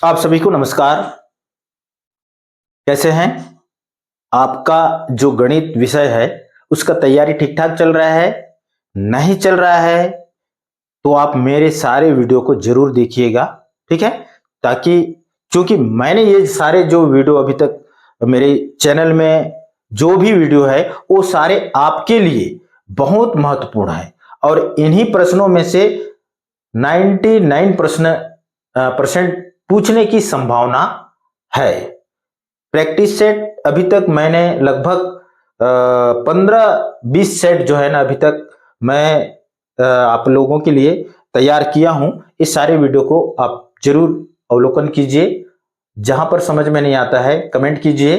आप सभी को नमस्कार। कैसे हैं? आपका जो गणित विषय है उसका तैयारी ठीक ठाक चल रहा है? नहीं चल रहा है तो आप मेरे सारे वीडियो को जरूर देखिएगा, ठीक है? ताकि क्योंकि मैंने ये सारे जो वीडियो अभी तक मेरे चैनल में जो भी वीडियो है वो सारे आपके लिए बहुत महत्वपूर्ण है और इन्हीं प्रश्नों में से 99 प्रश्न परसेंट पूछने की संभावना है। प्रैक्टिस सेट अभी तक मैंने लगभग 15-20 सेट जो है ना अभी तक मैं आप लोगों के लिए तैयार किया हूं। इस सारे वीडियो को आप जरूर अवलोकन कीजिए। जहां पर समझ में नहीं आता है कमेंट कीजिए,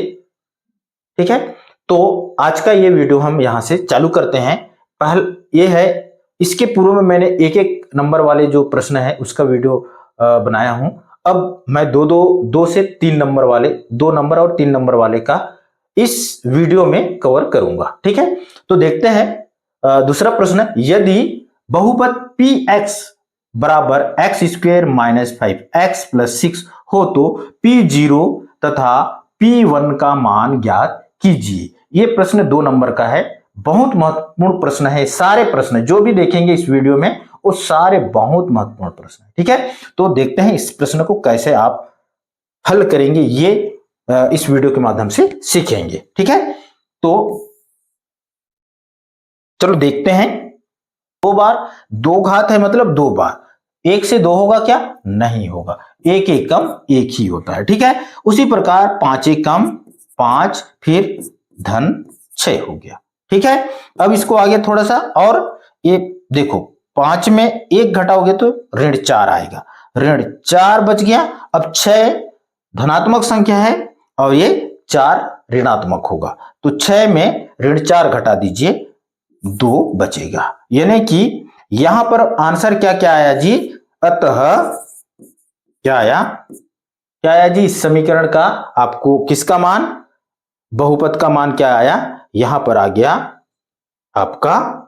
ठीक है? तो आज का ये वीडियो हम यहां से चालू करते हैं। पहल ये है, इसके पूर्व में मैंने एक एक नंबर वाले जो प्रश्न है उसका वीडियो बनाया हूं। अब मैं दो से 3 नंबर वाले, 2 नंबर और 3 नंबर वाले का इस वीडियो में कवर करूंगा, ठीक है? तो देखते हैं दूसरा प्रश्न। यदि बहुपद पी एक्स बराबर x square minus 5x plus 6 हो तो P0 तथा P1 का मान ज्ञात कीजिए। यह प्रश्न 2 नंबर का है। बहुत महत्वपूर्ण प्रश्न है। सारे प्रश्न जो भी देखेंगे इस वीडियो में वो सारे बहुत महत्वपूर्ण प्रश्न है, ठीक है? तो देखते हैं इस प्रश्न को कैसे आप हल करेंगे, ये इस वीडियो के माध्यम से सीखेंगे, ठीक है? तो चलो देखते हैं। 2 बार 2 घात है मतलब 2 बार, 1 से 2 होगा क्या? नहीं होगा। 1 1 कम 1 ही होता है, ठीक है? उसी प्रकार 5 1 कम 5, फिर धन 6 हो गया, ठीक है? अब इसको आगे थोड़ा सा और ये देखो, 5 में 1 घटाओगे तो ऋण 4 आएगा, ऋण 4 बच गया। अब 6 धनात्मक संख्या है और ये 4 ऋणात्मक होगा, तो 6 में ऋण 4 घटा दीजिए, 2 बचेगा। यानी कि यहां पर आंसर क्या क्या आया जी? अतः क्या आया जी इस समीकरण का? आपको किसका मान, बहुपद का मान क्या आया? यहां पर आ गया आपका,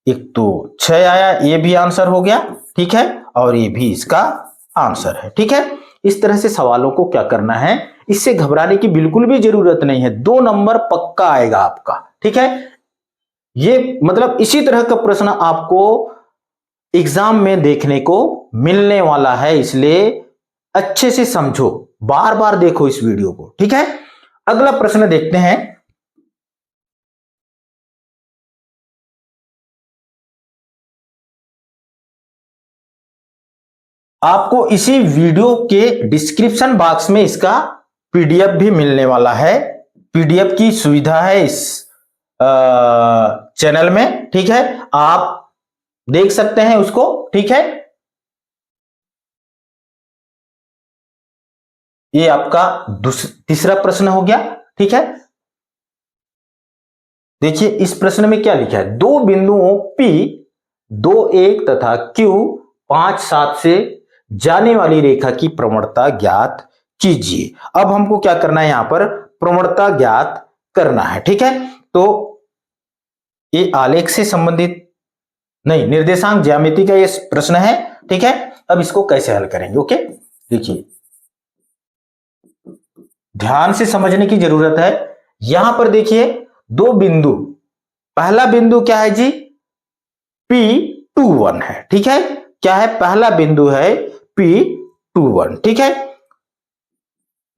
एक तो 6 आया, ये भी आंसर हो गया, ठीक है? और ये भी इसका आंसर है, ठीक है? इस तरह से सवालों को क्या करना है, इससे घबराने की बिल्कुल भी जरूरत नहीं है। 2 नंबर पक्का आएगा आपका, ठीक है? ये मतलब इसी तरह का प्रश्न आपको एग्जाम में देखने को मिलने वाला है, इसलिए अच्छे से समझो, बार बार देखो इस वीडियो को, ठीक है? अगला प्रश्न देखते हैं। आपको इसी वीडियो के डिस्क्रिप्शन बॉक्स में इसका पीडीएफ भी मिलने वाला है। पीडीएफ की सुविधा है इस चैनल में, ठीक है? आप देख सकते हैं उसको, ठीक है? ये आपका तीसरा प्रश्न हो गया, ठीक है? देखिए इस प्रश्न में क्या लिखा है? 2 बिंदुओं P 2 1 तथा Q 5 7 से जाने वाली रेखा की प्रवणता ज्ञात कीजिए। अब हमको क्या करना है? यहां पर प्रवणता ज्ञात करना है, ठीक है? तो ये आलेख से संबंधित नहीं, निर्देशांक ज्यामिति का ये प्रश्न है, ठीक है? अब इसको कैसे हल करेंगे? ओके, देखिए ध्यान से समझने की जरूरत है। यहां पर देखिए 2 बिंदु, पहला बिंदु क्या है जी? P21 है, ठीक है? क्या है? पहला बिंदु है P21, ठीक है?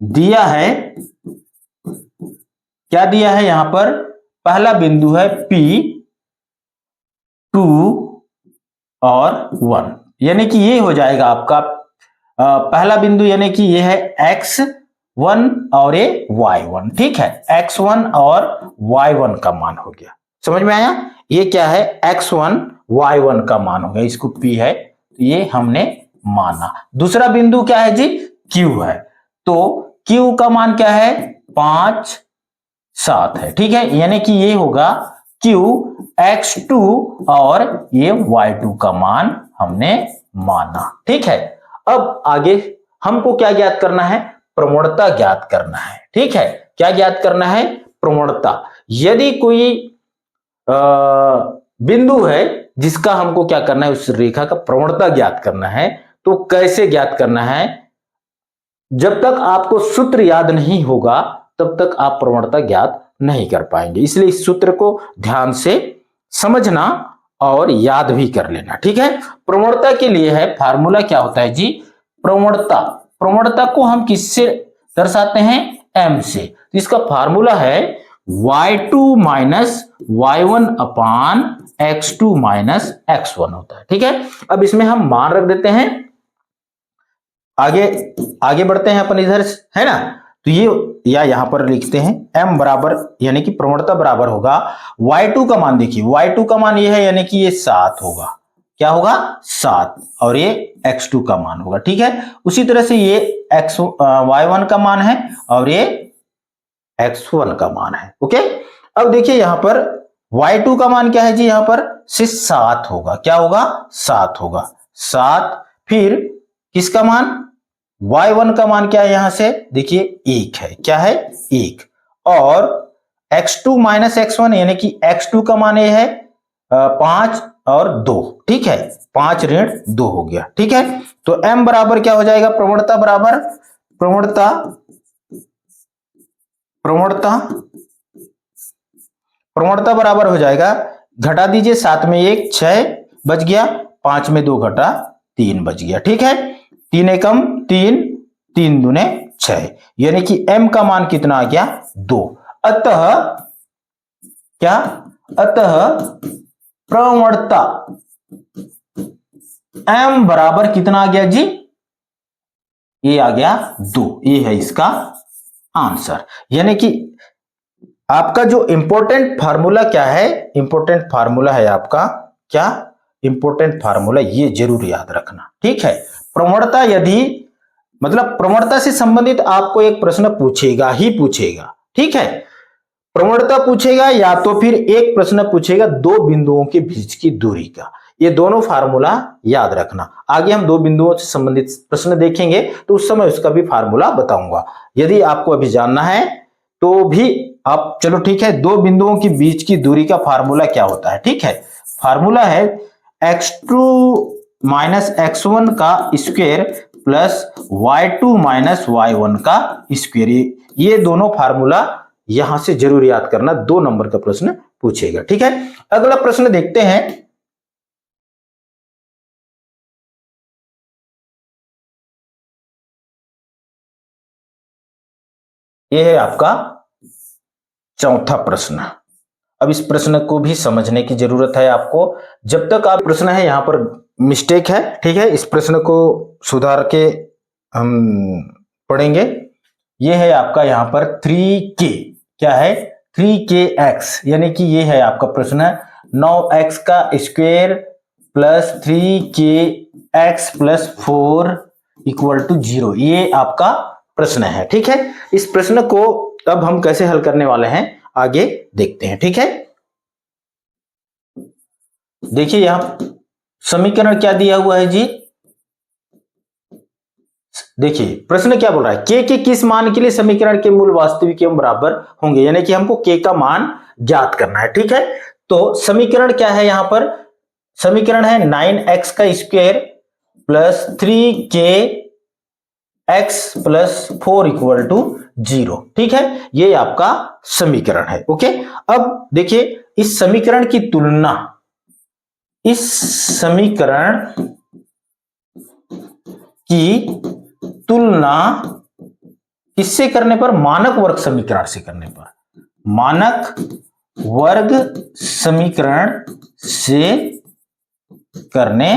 दिया है, क्या दिया है यहां पर? पहला बिंदु है P2 और 1, यानी कि ये हो जाएगा आपका पहला बिंदु, यानी कि ये है x1 और ये y1, ठीक है? x1 और y1 का मान हो गया, समझ में आया? ये क्या है? x1 y1 का मान हो गया, इसको p है, ये हमने माना। दूसरा बिंदु क्या है जी? q है, तो q का मान क्या है? 5 7 है, ठीक है? यानी कि ये होगा q x2 और ये y2 का मान हमने माना, ठीक है? अब आगे हमको क्या ज्ञात करना है? प्रवणता ज्ञात करना है, ठीक है? क्या ज्ञात करना है? प्रवणता। यदि कोई बिंदु है जिसका हमको क्या करना है? उस रेखा का प्रवणता ज्ञात करना है, तो कैसे ज्ञात करना है? जब तक आपको सूत्र याद नहीं होगा तब तक आप प्रवणता ज्ञात नहीं कर पाएंगे। इसलिए इस सूत्र को ध्यान से समझना और याद भी कर लेना, ठीक है। प्रवणता के लिए है फार्मूला क्या होता है जी, प्रवणता। प्रवणता को हम किससे दर्शाते हैं, m से। तो इसका फार्मूला है y2 माइनस y1 अपान x2 माइनस x1 होता है, ठीक है। अब इसमें हम मान रख देते हैं, आगे बढ़ते हैं अपन इधर, है ना। तो ये या यहां पर लिखते हैं m बराबर, यानी कि प्रवणता बराबर होगा y2 का मान। देखिए y2 का मान ये है, यानी कि ये 7 होगा। क्या होगा, 7, और ये x2 का मान होगा, ठीक है। उसी तरह से ये y1 का मान है और ये x1 का मान है, ओके। अब देखिए यहां पर y2 का मान क्या है जी, यहां पर से 7 होगा। क्या होगा, 7 होगा, 7। फिर किसका मान, y1 का मान क्या है, यहां से देखिए 1 है। क्या है, 1। और x2 माइनस x1, यानी कि x2 का मान ये है 5 और 2, ठीक है। 5 ऋण 2 हो गया, ठीक है। तो m बराबर क्या हो जाएगा, प्रवणता बराबर, प्रवणता बराबर हो जाएगा, घटा दीजिए, 7 में 1 6 बच गया, 5 में 2 घटा 3 बच गया, ठीक है। 3 एकम 3, 3 दूने 6, यानी कि m का मान कितना आ गया, 2। अतः क्या, अतः प्रवणता m बराबर कितना आ गया जी, ये आ गया 2। ये है इसका आंसर। यानी कि आपका जो इंपॉर्टेंट फार्मूला क्या है, इंपॉर्टेंट फार्मूला है आपका क्या, इंपॉर्टेंट फार्मूला ये जरूर याद रखना, ठीक है। प्रवणता यदि मतलब प्रवणता से संबंधित आपको एक प्रश्न पूछेगा ही पूछेगा, ठीक है। प्रवणता पूछेगा या तो फिर एक प्रश्न पूछेगा दो बिंदुओं के बीच की दूरी का। ये दोनों फार्मूला याद रखना। आगे हम दो बिंदुओं से संबंधित प्रश्न देखेंगे तो उस समय उसका भी फार्मूला बताऊंगा। यदि आपको अभी जानना है तो भी आप, चलो ठीक है, दो बिंदुओं के बीच की दूरी का फार्मूला क्या होता है, ठीक है। फार्मूला है x2 माइनस x1 का square plus y2 minus y1 का स्क्वायर। ये दोनों फार्मूला यहां से जरूर याद करना, 2 नंबर का प्रश्न पूछेगा, ठीक है। अगला प्रश्न देखते हैं। यह है आपका चौथा प्रश्न। अब इस प्रश्न को भी समझने की जरूरत है आपको। जब तक आप प्रश्न है, यहां पर मिस्टेक है, ठीक है। इस प्रश्न को सुधार के हम पढ़ेंगे। यह है आपका यहां पर 3k, क्या है, 3kx, यानी कि ये है आपका प्रश्न 9x का square plus 3kx plus 4 equal to 0। ये आपका प्रश्न है, ठीक है। इस प्रश्न को अब हम कैसे हल करने वाले हैं आगे देखते हैं, ठीक है। देखिए यहां समीकरण क्या दिया हुआ है जी, देखिए प्रश्न क्या बोल रहा है, k के किस मान के लिए समीकरण के मूल वास्तविक एवं बराबर होंगे, यानी कि हमको k का मान ज्ञात करना है, ठीक है। तो समीकरण क्या है, यहां पर समीकरण है 9x का square plus 3k x plus 4 equal to 0, ठीक है। ये आपका समीकरण है, ओके। अब देखिए इस समीकरण की तुलना, इस समीकरण की तुलना किससे करने पर, मानक वर्ग समीकरण से करने पर, मानक वर्ग समीकरण से करने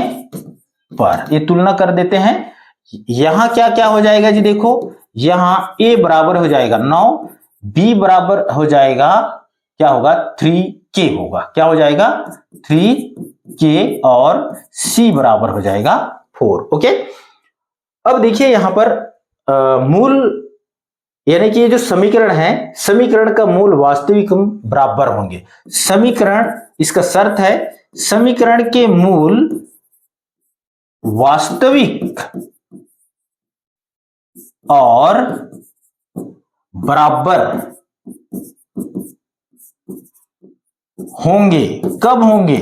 पर ये तुलना कर देते हैं। यहां क्या क्या हो जाएगा जी, देखो यहां a बराबर हो जाएगा 9, b बराबर हो जाएगा, क्या होगा 3k होगा, क्या हो जाएगा 3k, और c बराबर हो जाएगा 4, ओके। अब देखिए यहां पर मूल, यानी कि ये जो समीकरण है, समीकरण का मूल वास्तविक बराबर होंगे। समीकरण, इसका शर्त है समीकरण के मूल वास्तविक और बराबर होंगे। कब होंगे,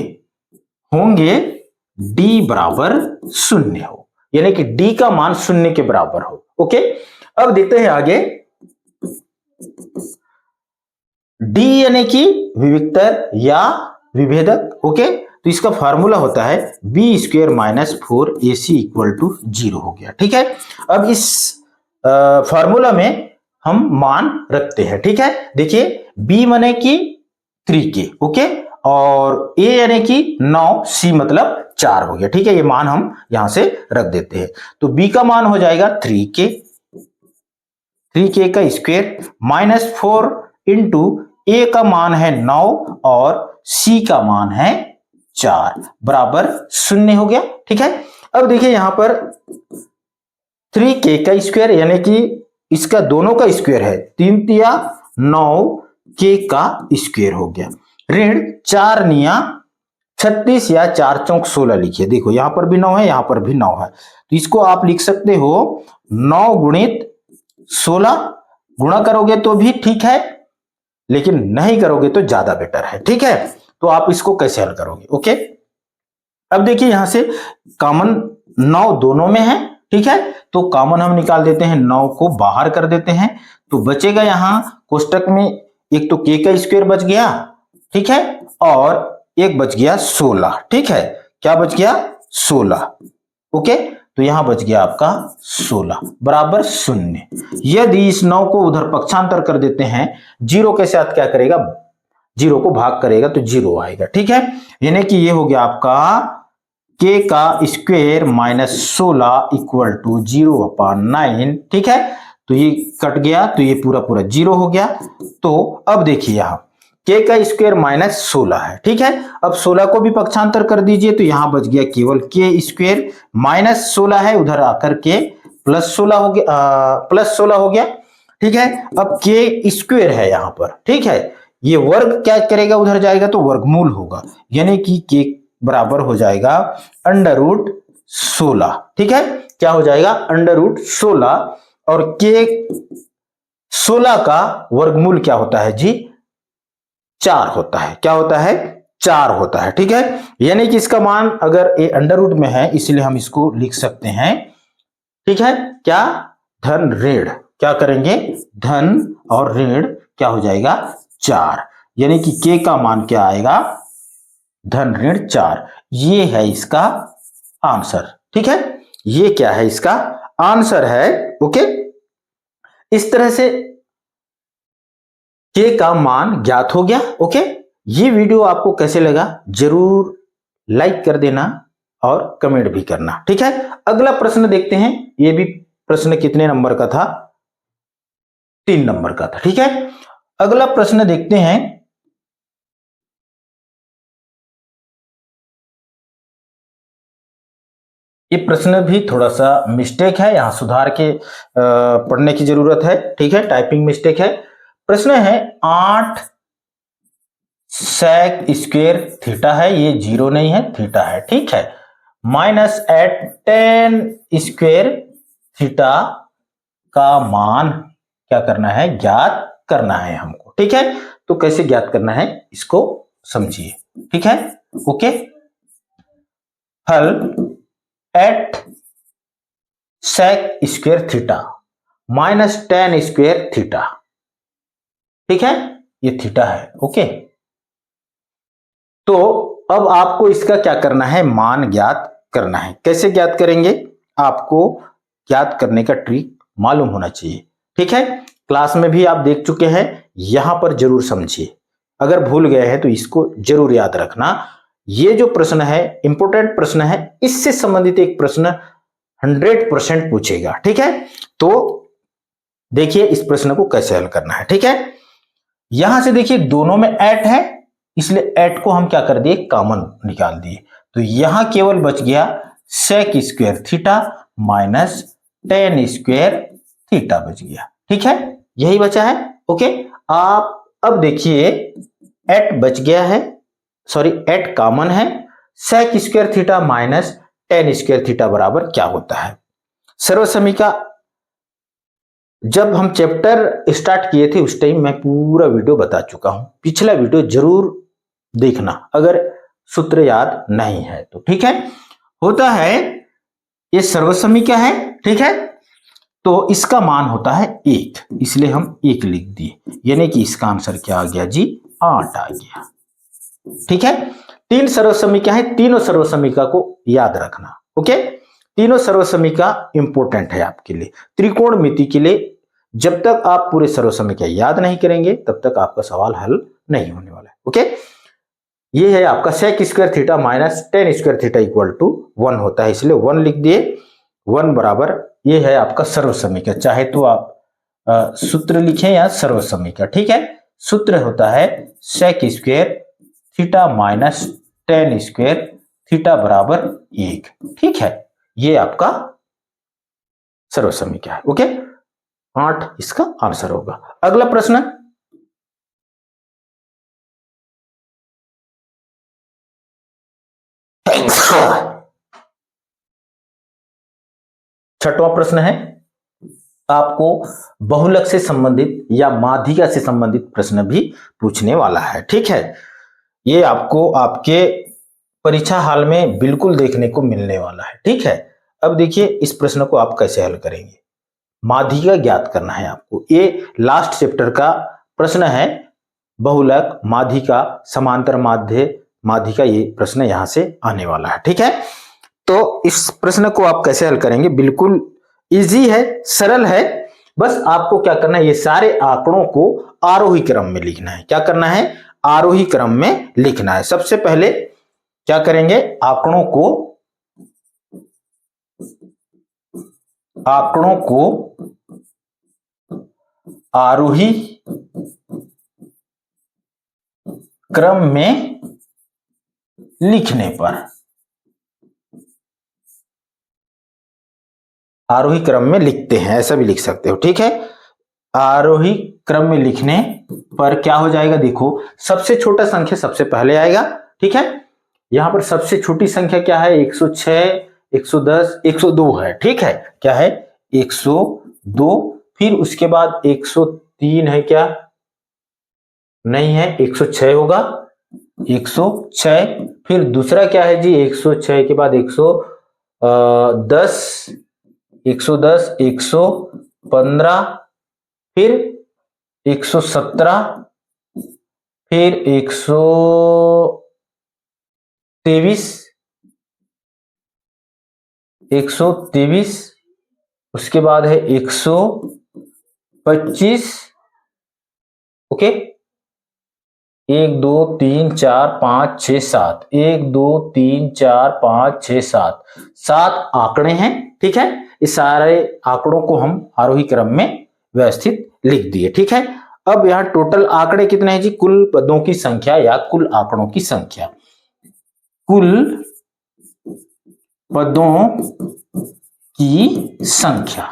होंगे d बराबर 0 हो, यानी कि d का मान 0 के बराबर हो, ओके। अब देखते हैं आगे, डी यानी कि विविक्तर या विभेदक। ओके, तो इसका फार्मूला होता है B square minus 4ac equal to 0 हो गया। ठीक है, अब इस फार्मूला में हम मान रखते हैं। ठीक है, देखिए b माने कि 3k, ओके, और a यानी कि 9, c मतलब 4 हो गया। ठीक है, ये मान हम यहां से रख देते हैं। तो b का मान हो जाएगा 3k का स्क्वायर माइनस 4 इंटू a का मान है 9 और c का मान है 4 बराबर 0 हो गया। ठीक है, अब देखिए यहां पर 3k का स्क्वायर यानी कि इसका दोनों का स्क्वायर है, 3 तिया 9k का स्क्वायर हो गया, ऋण 4 निया 36 या 4 चौक 16 लिखिए। देखो यहां पर भी 9 है, यहां पर भी 9 है, तो इसको आप लिख सकते हो 9 गुणित 16। गुणा करोगे तो भी ठीक है, लेकिन नहीं करोगे तो ज्यादा बेटर है। ठीक है, तो आप इसको कैसे हल करोगे? ओके, अब देखिए यहां से कॉमन 9 दोनों में है। ठीक है, तो कॉमन हम निकाल देते हैं, 9 को बाहर कर देते हैं, तो बचेगा यहां कोष्टक में एक तो k का स्क्वायर बच गया, ठीक है, और एक बच गया 16। ठीक है, क्या बच गया? 16। ओके, तो यहां बच गया आपका 16 बराबर 0। यदि इस 9 को उधर पक्षांतर कर देते हैं, 0 के साथ क्या करेगा? 0 को भाग करेगा तो 0 आएगा। ठीक है, यानी कि ये हो गया आपका k का स्क्वायर माइनस 16 इक्वल टू 0/9। ठीक है, तो ये कट गया तो ये पूरा पूरा 0 हो गया। तो अब देखिए यहां k का स्क्वायर माइनस 16 है। ठीक है, अब 16 को भी पक्षांतर कर दीजिए तो यहां बच गया केवल k स्क्वायर माइनस 16 है, उधर आकर के प्लस 16 हो गया, प्लस 16 हो गया। ठीक है, अब k स्क्वायर है यहां पर। ठीक है, ये वर्ग क्या करेगा? उधर जाएगा तो वर्गमूल होगा, यानी कि k बराबर हो जाएगा अंडर रूट 16। ठीक है, क्या हो जाएगा? अंडर रूट 16, और k 16 का वर्गमूल क्या होता है जी? 4 होता है। क्या होता है? 4 होता है। ठीक है, यानी कि इसका मान अगर ये अंडर रूट में है इसलिए हम इसको लिख सकते हैं। ठीक है, क्या? धन ऋण, क्या करेंगे? धन और ऋण क्या हो जाएगा? 4, यानी कि k का मान क्या आएगा? धन ऋण 4। ये है इसका आंसर। ठीक है, ये क्या है? इसका आंसर है। ओके, इस तरह से k का मान ज्ञात हो गया। ओके, ये वीडियो आपको कैसे लगा जरूर लाइक कर देना और कमेंट भी करना। ठीक है, अगला प्रश्न देखते हैं। ये भी प्रश्न कितने नंबर का था? 3 नंबर का था। ठीक है, अगला प्रश्न देखते हैं। ये प्रश्न भी थोड़ा सा मिस्टेक है, यहां सुधार के पढ़ने की जरूरत है। ठीक है, टाइपिंग मिस्टेक है। प्रश्न है 8 sec स्क्वायर थीटा है, ये 0 नहीं है, थीटा है। ठीक है, माइनस 8 tan स्क्वायर थीटा का मान क्या करना है? ज्ञात करना है हमको। ठीक है, तो कैसे ज्ञात करना है इसको समझिए। ठीक है, ओके, हल at sec square theta minus tan square theta. ठीक है, ये थीटा है। ओके, तो अब आपको इसका क्या करना है? मान ज्ञात करना है। कैसे ज्ञात करेंगे? आपको ज्ञात करने का ट्रिक मालूम होना चाहिए। ठीक है, क्लास में भी आप देख चुके हैं, यहां पर जरूर समझिए। अगर भूल गए हैं तो इसको जरूर याद रखना। ये जो प्रश्न है इंपॉर्टेंट प्रश्न है, इससे संबंधित एक प्रश्न 100% पूछेगा। ठीक है, तो देखिए इस प्रश्न को कैसे हल करना है। ठीक है, यहां से देखिए दोनों में 8 है, इसलिए 8 को हम क्या कर दिए? कॉमन निकाल दिए, तो यहां केवल बच गया sec square theta minus tan square theta बच गया। ठीक है, यही बचा है। ओके, आप अब देखिए 8 बच गया है, सॉरी 8 कॉमन है, sec square theta minus tan square theta बराबर क्या होता है? सर्वसमीका जब हम चैप्टर स्टार्ट किए थे उस टाइम मैं पूरा वीडियो बता चुका हूं, पिछला वीडियो जरूर देखना अगर सूत्र याद नहीं है तो। ठीक है, होता है ये सर्वसमीका है। ठीक है, तो इसका मान होता है 1, इसलिए हम 1 लिख दिए, यानी कि इसका आंसर क्या आ गया जी, 8 आ गया। ठीक है, 3 सर्वसमीका है, तीनों सर्वसमीका को याद रखना। ओके, तीनों सर्वसमीका इंपॉर्टेंट है आपके लिए, त्रिकोणमिति के लिए। जब तक आप पूरे सर्वसमीका याद नहीं करेंगे तब तक आपका सवाल हल नहीं होने वाला है। ओके, ये है आपका sec square theta minus tan square theta equal to 1 होता है, इसलिए 1 लिख दिए। 1 बराबर, ये है आपका सर्वसमीका, चाहे तो आप सूत्र लिखें या सर्वसमीका। ठीक है, सूत्र होता है sec square theta minus tan square theta बराबर 1। ठीक है, ये आपका सर्वसमीका है। ओके, 8 इसका आंसर होगा। अगला प्रश्न, छठवां प्रश्न है, आपको बहुलक से संबंधित या माध्यिका से संबंधित प्रश्न भी पूछने वाला है। ठीक है, ये आपको आपके परीक्षा हाल में बिल्कुल देखने को मिलने वाला है। ठीक है, अब देखिए इस प्रश्न को आप कैसे हल करेंगे। माध्यिका ज्ञात करना है आपको, ये लास्ट चैप्टर का प्रश्न है। बहुलक, माध्यिका, समांतर माध्य, माध्यिका, ये प्रश्न यहां से आने वाला है। ठीक है, तो इस प्रश्न को आप कैसे हल करेंगे, बिल्कुल इजी है, सरल है। बस आपको क्या करना है, ये सारे आंकड़ों को आरोही क्रम में लिखना है। क्या करना है, आरोही क्रम में लिखना है। सबसे पहले क्या करेंगे, आंकड़ों को आरोही क्रम में लिखने पर, आरोही क्रम में लिखते हैं, ऐसा भी लिख सकते हो। ठीक है, आरोही क्रम में लिखने पर क्या हो जाएगा, देखो सबसे छोटा संख्या सबसे पहले आएगा। ठीक है, यहां पर सबसे छोटी संख्या क्या है, 106, 110, 102 है। ठीक है, क्या है, 102। फिर उसके बाद 103 है क्या, नहीं है, 106 होगा, 106। फिर दूसरा क्या है जी, 106 के बाद 110, 110, 115, फिर 117, फिर 123, 123, उसके बाद है 125। ओके, 1 2 3 4 5 6 7, 1 2 3 4 5 6 7, 7 आंकड़े हैं। ठीक है, इस सारे आंकड़ों को हम आरोही क्रम में व्यवस्थित लिख दिए। ठीक है, अब यहां टोटल आंकड़े कितने हैं जी, कुल पदों की संख्या या कुल आंकड़ों की संख्या, कुल पदों की संख्या।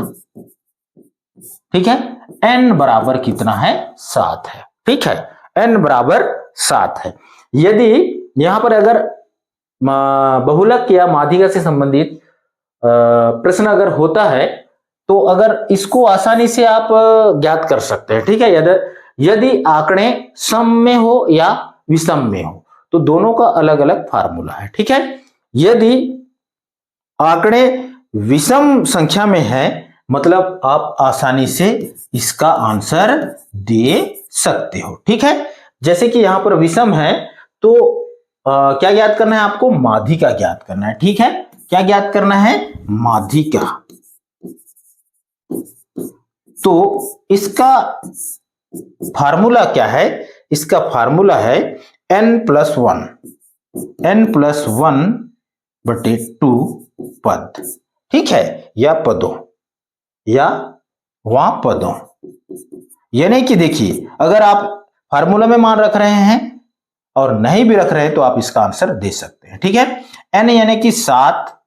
ठीक है, n बराबर कितना है, 7 है। ठीक है, n बराबर 7 है। यदि यहां पर अगर बहुलक या माध्यिका से संबंधित प्रश्न अगर होता है तो अगर इसको आसानी से आप ज्ञात कर सकते हैं। ठीक है, यदि आंकड़े सम में हो या विषम में हो तो दोनों का अलग अलग फार्मूला है। ठीक है, यदि आंकड़े विषम संख्या में है मतलब आप आसानी से इसका आंसर दे सकते हो। ठीक है, जैसे कि यहां पर विषम है तो क्या ज्ञात करना है आपको, माध्यिका ज्ञात करना है। ठीक है, क्या ज्ञात करना है, माध्यिका। तो इसका फार्मूला क्या है, इसका फार्मूला है n+1, n+1/2 पद। ठीक है, या पदों या वहां पदों, यानी कि देखिए अगर आप फार्मूला में मान रख रहे हैं और नहीं भी रख रहे हैं तो आप इसका आंसर दे सकते हैं। ठीक है, n यानी कि 7,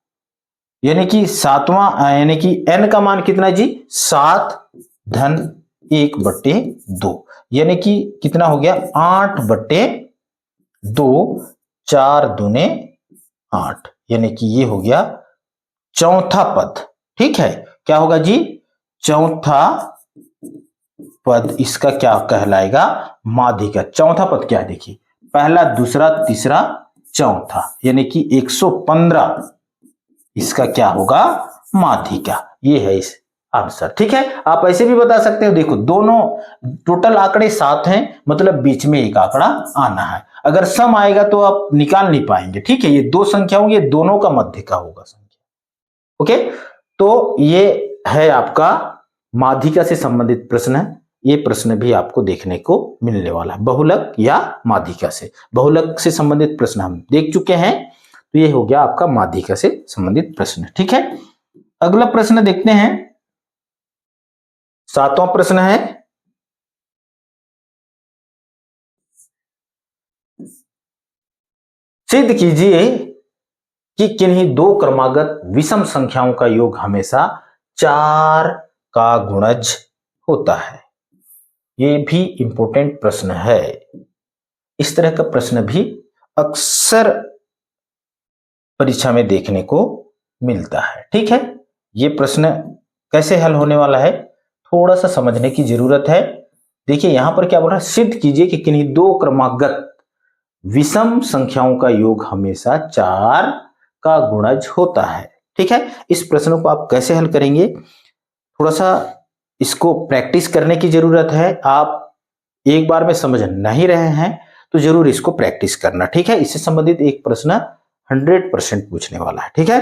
यानी कि 7वां, यानी कि n का मान कितना जी, 7-1/2, यानी कि कितना हो गया, 8/2, 4 दूने 8, यानी कि ये हो गया चौथा पद। ठीक है, क्या होगा जी, चौथा पद इसका क्या कहलाएगा, माध्यिका। चौथा पद क्या है, देखिए पहला, दूसरा, तीसरा, चौथा, यानी कि 115 इसका क्या होगा, माध्यिका। ये है इस आंसर। ठीक है, आप ऐसे भी बता सकते हो, देखो दोनों टोटल आंकड़े 7 हैं, मतलब बीच में एक आंकड़ा आना है। अगर सम आएगा तो आप निकाल नहीं पाएंगे। ठीक है, ये दो संख्या होंगी, ये दोनों का मध्य का होगा संख्या। ओके, तो ये है आपका माध्यिका से संबंधित प्रश्न है। ये प्रश्न भी आपको देखने को मिलने वाला है, बहुलक या माध्यिका से। बहुलक से संबंधित प्रश्न हम देख चुके हैं, तो ये हो गया आपका माध्यिका से संबंधित प्रश्न। ठीक है, अगला प्रश्न देखते हैं, 7वां प्रश्न है, सिद्ध कीजिए कि किन्हीं दो क्रमागत विषम संख्याओं का योग हमेशा 4 का गुणज होता है। ये भी इंपॉर्टेंट प्रश्न है। इस तरह का प्रश्न भी अक्सर परीक्षा में देखने को मिलता है। ठीक है, ये प्रश्न कैसे हल होने वाला है, थोड़ा सा समझने की जरूरत है। देखिए यहां पर क्या बोल रहा है, सिद्ध कीजिए कि किन्हीं दो क्रमागत विषम संख्याओं का योग हमेशा 4 का गुणज होता है। ठीक है, इस प्रश्न को आप कैसे हल करेंगे, थोड़ा सा इसको प्रैक्टिस करने की जरूरत है। आप एक बार में समझ नहीं रहे हैं तो जरूर इसको प्रैक्टिस करना। ठीक है, इससे संबंधित एक प्रश्न 100% पूछने वाला है। ठीक है,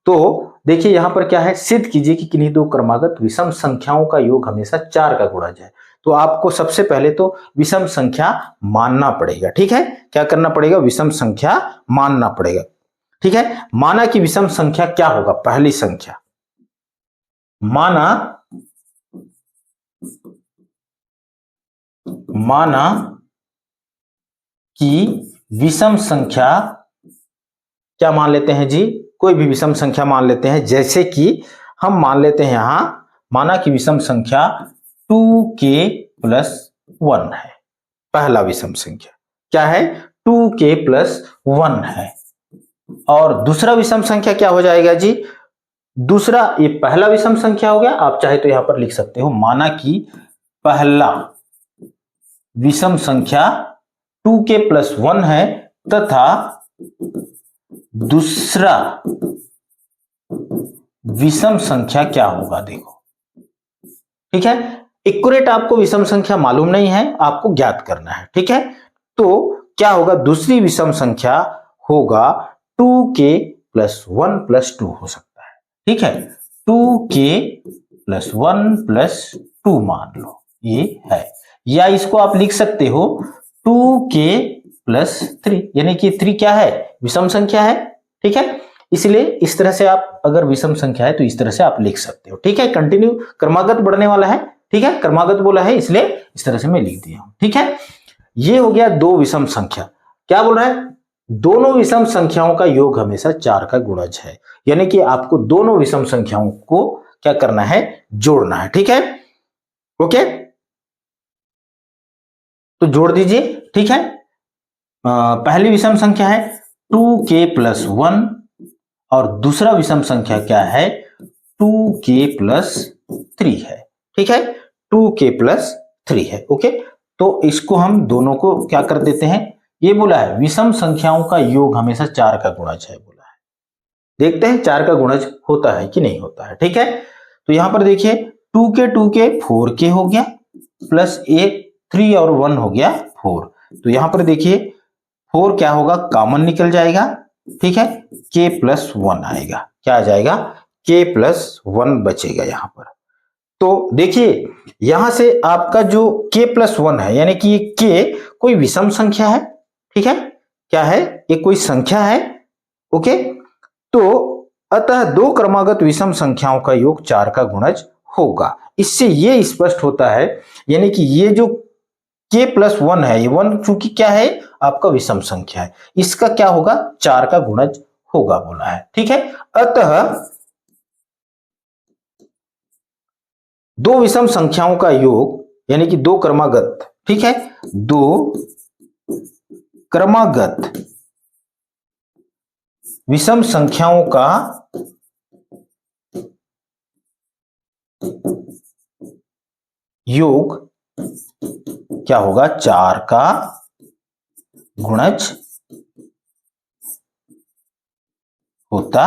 तो देखिए यहां पर क्या है, सिद्ध कीजिए कि किन्हीं दो क्रमागत विषम संख्याओं का योग हमेशा 4 का गुणज है। तो आपको सबसे पहले तो विषम संख्या मानना पड़ेगा। ठीक है, क्या करना पड़ेगा, विषम संख्या मानना पड़ेगा। ठीक है, माना कि विषम संख्या क्या होगा, पहली संख्या माना कि विषम संख्या क्या मान लेते हैं जी, कोई भी विषम संख्या मान लेते हैं। जैसे कि हम मान लेते हैं यहां, माना कि विषम संख्या 2k + 1 है। पहला विषम संख्या क्या है, 2k + 1 है। और दूसरा विषम संख्या क्या हो जाएगा जी, दूसरा, ये पहला विषम संख्या हो गया, आप चाहे तो यहां पर लिख सकते हो, माना कि पहला विषम संख्या 2k + 1 है तथा दूसरा विषम संख्या क्या होगा, देखो। ठीक है, एक्यूरेट आपको विषम संख्या मालूम नहीं है, आपको ज्ञात करना है। ठीक है, तो क्या होगा, दूसरी विषम संख्या होगा 2k + 1 + 2 हो सकता है। ठीक है, 2k + 1 + 2 मान लो ये है, या इसको आप लिख सकते हो 2k + 3, यानी कि 3 क्या है, विषम संख्या है। ठीक है, इसलिए इस तरह से आप अगर विषम संख्या है तो इस तरह से आप लिख सकते हो। ठीक है, कंटिन्यू क्रमागत बढ़ने वाला है। ठीक है, क्रमागत बोला है इसलिए इस तरह से मैं लिख दिया हूं। ठीक है, ये हो गया दो विषम संख्या। क्या बोल रहा है, दोनों विषम संख्याओं का योग हमेशा 4 का गुणज है, यानी कि आपको दोनों विषम संख्याओं को क्या करना है, जोड़ना है। ठीक है, ओके, तो जोड़ दीजिए। ठीक है, पहली विषम संख्या है 2k + 1 और दूसरा विषम संख्या क्या है, 2k + 3 है। ठीक है, 2k + 3 है। ओके, तो इसको हम दोनों को क्या कर देते हैं, ये बोला है विषम संख्याओं का योग हमेशा 4 का गुणज है बोला है। देखते हैं 4 का गुणज होता है कि नहीं होता है। ठीक है, तो यहां पर देखिए 2k 4k हो गया, प्लस 1 3 और 1 हो गया 4। तो यहां पर देखिए 4 क्या होगा, कॉमन निकल जाएगा। ठीक है, k + 1 आएगा, क्या आ जाएगा, k + 1 बचेगा यहां पर। तो देखिए यहां से आपका जो k + 1 है, यानी कि ये k कोई विषम संख्या है। ठीक है, क्या है, ये कोई संख्या है। ओके, तो अतः दो क्रमागत विषम संख्याओं का योग 4 का गुणज होगा। इससे ये स्पष्ट होता है, यानी कि ये जो k + 1 है, ये 1 चूंकि क्या है, आपका विषम संख्या है, इसका क्या होगा, 4 का गुणज होगा बोला है। ठीक है, अतः दो विषम संख्याओं का योग यानी कि दो क्रमागत, ठीक है, दो क्रमागत विषम संख्याओं का योग क्या होगा, 4 का गुणज होता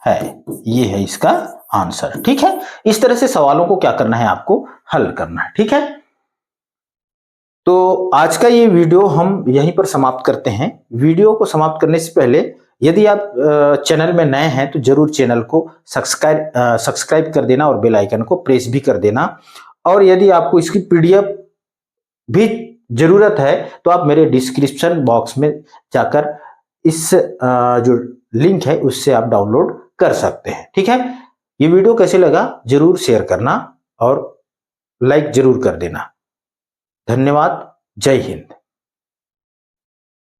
है। ये है इसका आंसर। ठीक है, इस तरह से सवालों को क्या करना है, आपको हल करना है। ठीक है, तो आज का ये वीडियो हम यहीं पर समाप्त करते हैं। वीडियो को समाप्त करने से पहले यदि आप चैनल में नए हैं तो जरूर चैनल को सब्सक्राइब कर देना और बेल आइकन को प्रेस भी कर देना। और यदि आपको इसकी पीडीएफ भी जरूरत है तो आप मेरे डिस्क्रिप्शन बॉक्स में जाकर इस जो लिंक है उससे आप डाउनलोड कर सकते हैं। ठीक है, ये वीडियो कैसे लगा जरूर शेयर करना और लाइक जरूर कर देना। धन्यवाद। जय हिंद।